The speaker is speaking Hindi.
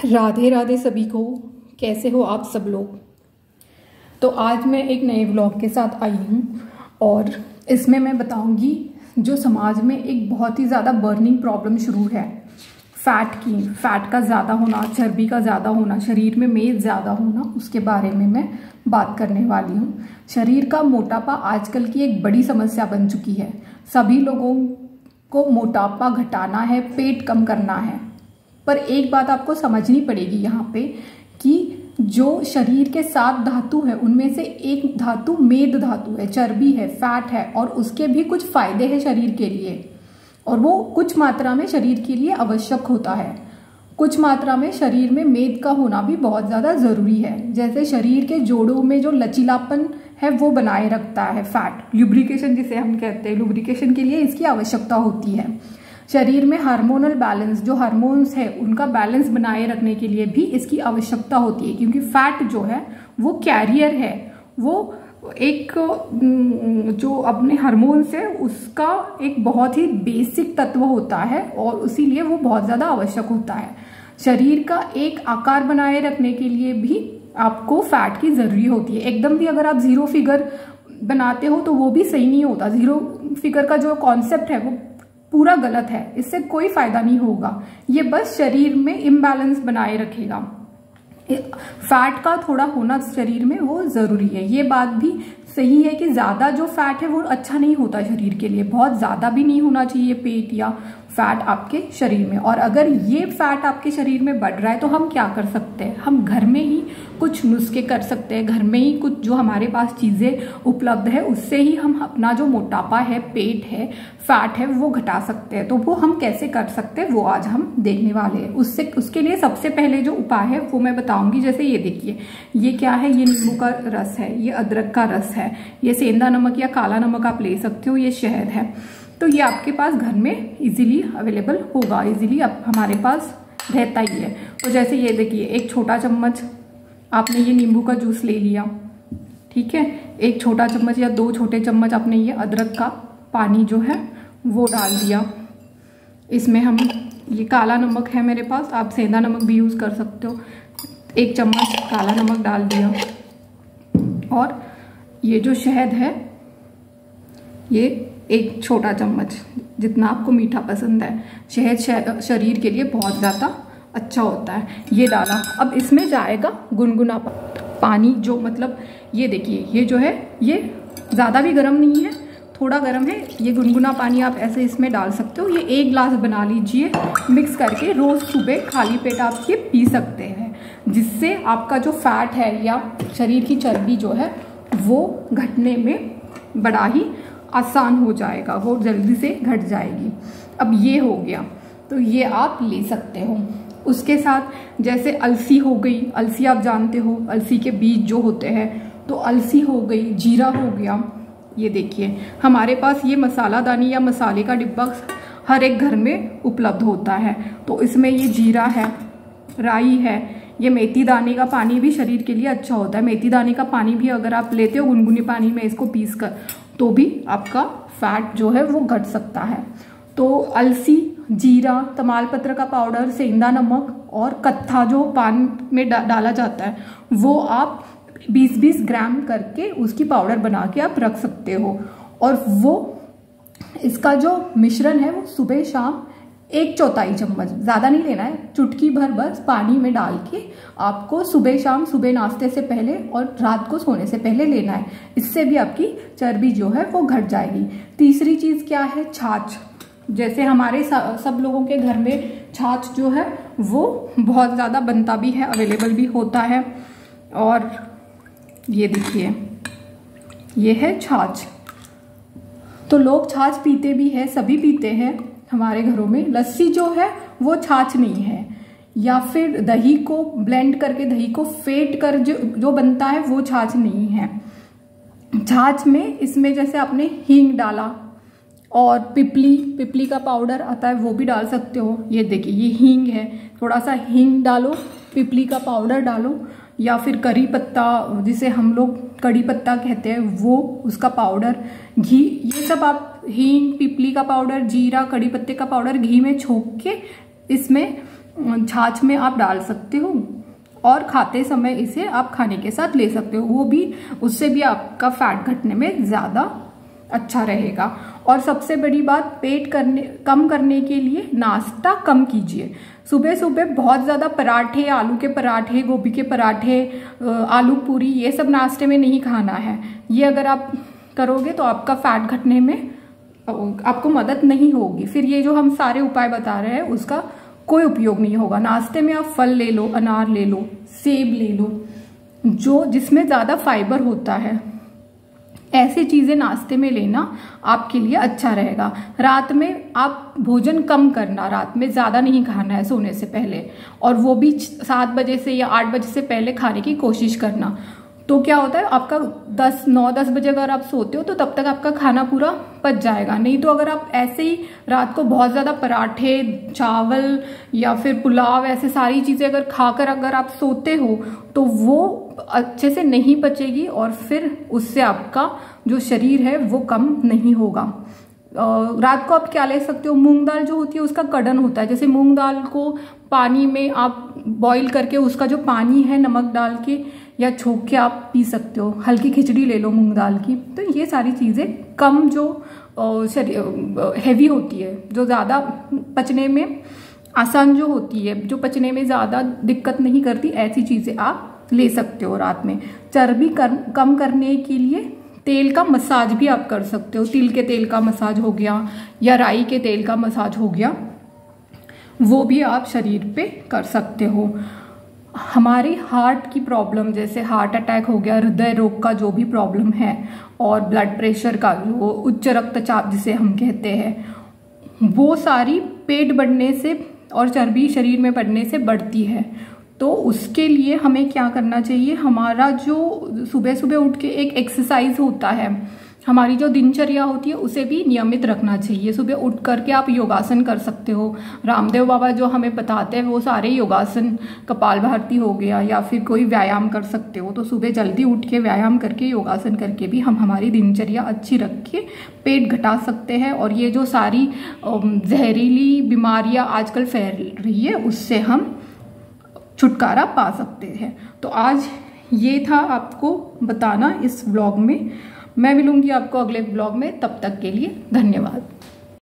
राधे राधे सभी को। कैसे हो आप सब लोग। तो आज मैं एक नए व्लॉग के साथ आई हूँ और इसमें मैं बताऊँगी जो समाज में एक बहुत ही ज़्यादा बर्निंग प्रॉब्लम शुरू है फैट का ज़्यादा होना, चर्बी का ज़्यादा होना, शरीर में मेद ज़्यादा होना, उसके बारे में मैं बात करने वाली हूँ। शरीर का मोटापा आजकल की एक बड़ी समस्या बन चुकी है। सभी लोगों को मोटापा घटाना है, पेट कम करना है, पर एक बात आपको समझनी पड़ेगी यहाँ पे कि जो शरीर के 7 धातु है उनमें से एक धातु मेद धातु है, चर्बी है, फैट है, और उसके भी कुछ फायदे हैं शरीर के लिए, और वो कुछ मात्रा में शरीर के लिए आवश्यक होता है। कुछ मात्रा में शरीर में मेद का होना भी बहुत ज़्यादा ज़रूरी है। जैसे शरीर के जोड़ों में जो लचीलापन है वो बनाए रखता है फैट, लुब्रिकेशन जिसे हम कहते हैं, लुब्रिकेशन के लिए इसकी आवश्यकता होती है। शरीर में हार्मोनल बैलेंस, जो हार्मोन्स है उनका बैलेंस बनाए रखने के लिए भी इसकी आवश्यकता होती है, क्योंकि फैट जो है वो कैरियर है, वो एक जो अपने हार्मोन्स है उसका एक बहुत ही बेसिक तत्व होता है और इसीलिए वो बहुत ज़्यादा आवश्यक होता है। शरीर का एक आकार बनाए रखने के लिए भी आपको फैट की ज़रूरी होती है। एकदम भी अगर आप ज़ीरो फिगर बनाते हो तो वो भी सही नहीं होता। ज़ीरो फिगर का जो कॉन्सेप्ट है वो पूरा गलत है, इससे कोई फायदा नहीं होगा। ये बस शरीर में इम्बैलेंस बनाए रखेगा। फैट का थोड़ा होना शरीर में वो ज़रूरी है। ये बात भी सही है कि ज़्यादा जो फैट है वो अच्छा नहीं होता शरीर के लिए, बहुत ज़्यादा भी नहीं होना चाहिए पेट या फैट आपके शरीर में। और अगर ये फैट आपके शरीर में बढ़ रहा है तो हम क्या कर सकते हैं, हम घर में ही कुछ नुस्खे कर सकते हैं। घर में ही कुछ जो हमारे पास चीज़ें उपलब्ध है उससे ही हम अपना जो मोटापा है, पेट है, फैट है, वो घटा सकते हैं। तो वो हम कैसे कर सकते हैं वो आज हम देखने वाले हैं। उसके लिए सबसे पहले जो उपाय है वो मैं बताऊंगी। जैसे ये देखिए, ये क्या है, ये नींबू का रस है, ये अदरक का रस है, ये सेंधा नमक या काला नमक आप ले सकते हो, ये शहद है। तो ये आपके पास घर में इजीली अवेलेबल होगा, इजीली अब हमारे पास रहता ही है। तो जैसे ये देखिए, एक छोटा चम्मच आपने ये नींबू का जूस ले लिया, ठीक है। एक छोटा चम्मच या 2 छोटे चम्मच आपने ये अदरक का पानी जो है वो डाल दिया। इसमें हम ये काला नमक है मेरे पास, आप सेंधा नमक भी यूज़ कर सकते हो। 1 चम्मच काला नमक डाल दिया, और ये जो शहद है ये 1 छोटा चम्मच, जितना आपको मीठा पसंद है। शहद शरीर के लिए बहुत ज़्यादा अच्छा होता है, ये डाला। अब इसमें जाएगा गुनगुना पानी, जो मतलब ये देखिए, ये जो है ये ज़्यादा भी गर्म नहीं है, थोड़ा गर्म है। ये गुनगुना पानी आप ऐसे इसमें डाल सकते हो। ये 1 गिलास बना लीजिए, मिक्स करके रोज़ सुबह खाली पेट आप ये पी सकते हैं, जिससे आपका जो फैट है या शरीर की चर्बी जो है वो घटने में बड़ा ही आसान हो जाएगा, वो जल्दी से घट जाएगी। अब ये हो गया, तो ये आप ले सकते हो। उसके साथ जैसे अलसी हो गई, अलसी आप जानते हो, अलसी के बीज जो होते हैं, तो अलसी हो गई, जीरा हो गया। ये देखिए, हमारे पास ये मसालादानी या मसाले का डिब्बा हर एक घर में उपलब्ध होता है। तो इसमें ये जीरा है, राई है, ये मेथी दाने का पानी भी शरीर के लिए अच्छा होता है। मेथी दाने का पानी भी अगर आप लेते हो गुनगुनी पानी में इसको पीस कर, तो भी आपका फैट जो है वो घट सकता है। तो अलसी, जीरा, तमालपत्र का पाउडर, सेंधा नमक और कत्था जो पान में डाला जाता है, वो आप 20-20 ग्राम करके उसकी पाउडर बना के आप रख सकते हो। और वो इसका जो मिश्रण है वो सुबह शाम 1/4 चम्मच, ज़्यादा नहीं लेना है, चुटकी भर बस पानी में डाल के आपको सुबह शाम, सुबह नाश्ते से पहले और रात को सोने से पहले लेना है। इससे भी आपकी चर्बी जो है वो घट जाएगी। तीसरी चीज़ क्या है, छाछ। जैसे हमारे सब लोगों के घर में छाछ जो है वो बहुत ज़्यादा बनता भी है, अवेलेबल भी होता है। और ये देखिए, ये है छाछ। तो लोग छाछ पीते भी है, सभी पीते हैं हमारे घरों में। लस्सी जो है वो छाछ नहीं है, या फिर दही को ब्लेंड करके, दही को फेंट कर जो बनता है वो छाछ नहीं है। छाछ में इसमें जैसे आपने हींग डाला, और पिपली का पाउडर आता है वो भी डाल सकते हो। ये देखिए, ये हींग है, थोड़ा सा हींग डालो, पिपली का पाउडर डालो, या फिर करी पत्ता जिसे हम लोग कड़ी पत्ता कहते हैं वो, उसका पाउडर, घी, ये सब आप हींग, पिपली का पाउडर, जीरा, कड़ी पत्ते का पाउडर घी में छोंक के इसमें छाछ में आप डाल सकते हो और खाते समय इसे आप खाने के साथ ले सकते हो, वो भी उससे भी आपका फैट घटने में ज़्यादा अच्छा रहेगा। और सबसे बड़ी बात, पेट कम करने के लिए नाश्ता कम कीजिए। सुबह सुबह बहुत ज़्यादा पराठे, आलू के पराठे, गोभी के पराठे, आलू पूरी, ये सब नाश्ते में नहीं खाना है। ये अगर आप करोगे तो आपका फैट घटने में आपको मदद नहीं होगी। फिर ये जो हम सारे उपाय बता रहे हैं उसका कोई उपयोग नहीं होगा। नाश्ते में आप फल ले लो, अनार ले लो, सेब ले लो, जिसमें ज़्यादा फाइबर होता है, ऐसी चीज़ें नाश्ते में लेना आपके लिए अच्छा रहेगा। रात में आप भोजन कम करना, रात में ज़्यादा नहीं खाना है सोने से पहले, और वो भी 7 बजे से या 8 बजे से पहले खाने की कोशिश करना। तो क्या होता है, आपका 9-10 बजे अगर आप सोते हो तो तब तक आपका खाना पूरा पच जाएगा। नहीं तो अगर आप ऐसे ही रात को बहुत ज़्यादा पराठे, चावल या फिर पुलाव, ऐसे सारी चीज़ें अगर खाकर अगर आप सोते हो तो वो अच्छे से नहीं पचेगी और फिर उससे आपका जो शरीर है वो कम नहीं होगा। रात को आप क्या ले सकते हो, मूंग दाल जो होती है उसका कड़न होता है। जैसे मूंग दाल को पानी में आप बॉईल करके उसका जो पानी है नमक डाल के या छोंक के आप पी सकते हो। हल्की खिचड़ी ले लो मूंग दाल की। तो ये सारी चीज़ें कम जो हैवी होती है, जो ज़्यादा पचने में आसान जो होती है, जो पचने में ज़्यादा दिक्कत नहीं करती, ऐसी चीज़ें आप ले सकते हो रात में। चर्बी कम करने के लिए तेल का मसाज भी आप कर सकते हो। तिल के तेल का मसाज हो गया या राई के तेल का मसाज हो गया, वो भी आप शरीर पे कर सकते हो। हमारी हार्ट की प्रॉब्लम, जैसे हार्ट अटैक हो गया, हृदय रोग का जो भी प्रॉब्लम है, और ब्लड प्रेशर का, जो उच्च रक्तचाप जिसे हम कहते हैं, वो सारी पेट बढ़ने से और चर्बी शरीर में बढ़ने से बढ़ती है। तो उसके लिए हमें क्या करना चाहिए, हमारा जो सुबह सुबह उठ के एक एक्सरसाइज होता है, हमारी जो दिनचर्या होती है उसे भी नियमित रखना चाहिए। सुबह उठ करके आप योगासन कर सकते हो। रामदेव बाबा जो हमें बताते हैं वो सारे योगासन, कपालभाति हो गया, या फिर कोई व्यायाम कर सकते हो। तो सुबह जल्दी उठ के व्यायाम करके, योगासन करके भी हम हमारी दिनचर्या अच्छी रख के पेट घटा सकते हैं। और ये जो सारी जहरीली बीमारियां आजकल फैल रही है उससे हम छुटकारा पा सकते हैं। तो आज ये था आपको बताना इस व्लॉग में। मैं मिलूंगी आपको अगले ब्लॉग में, तब तक के लिए धन्यवाद।